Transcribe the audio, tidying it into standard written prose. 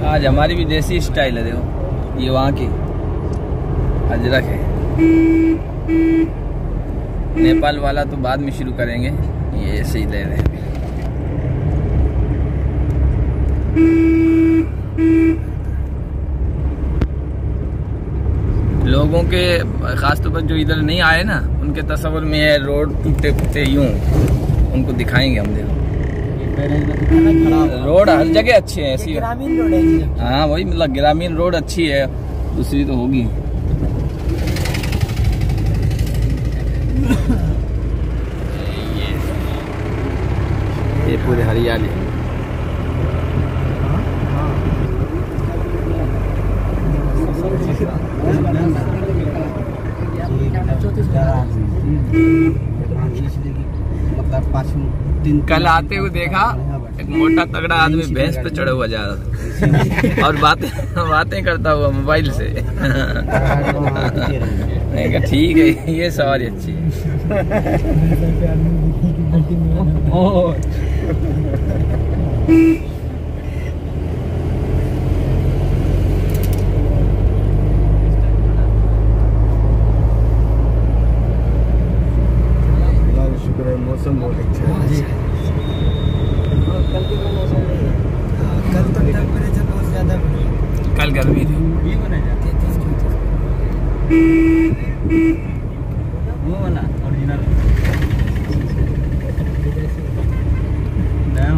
आज हमारी भी देसी स्टाइल है। देखो ये वहाँ की अजरक है। नेपाल वाला तो बाद में शुरू करेंगे, ये ऐसे ही ले रहे हैं। लोगों के खासतौर पर जो इधर नहीं आए ना, उनके तस्वर में है रोड टूटे फूटे यूं, उनको दिखाएंगे हम। देखो रोड हर जगह अच्छी है, ऐसी ग्रामीण रोड है। हाँ वही मतलब ग्रामीण रोड अच्छी है, दूसरी तो होगी। ये पूरे हरियाली। कल आते हुए देखा एक मोटा तगड़ा आदमी भैंस पे चढ़ा हुआ जा रहा था और बातें करता हुआ मोबाइल से। मैं कहा ठीक है, ये सवारी अच्छी है। मौसम बहुत अच्छा है। कल के मौसम नहीं है, कल तो टेम्परेचर बहुत ज़्यादा बढ़ी, कल गर्मी थी। वो वाला ओरिजिनल नया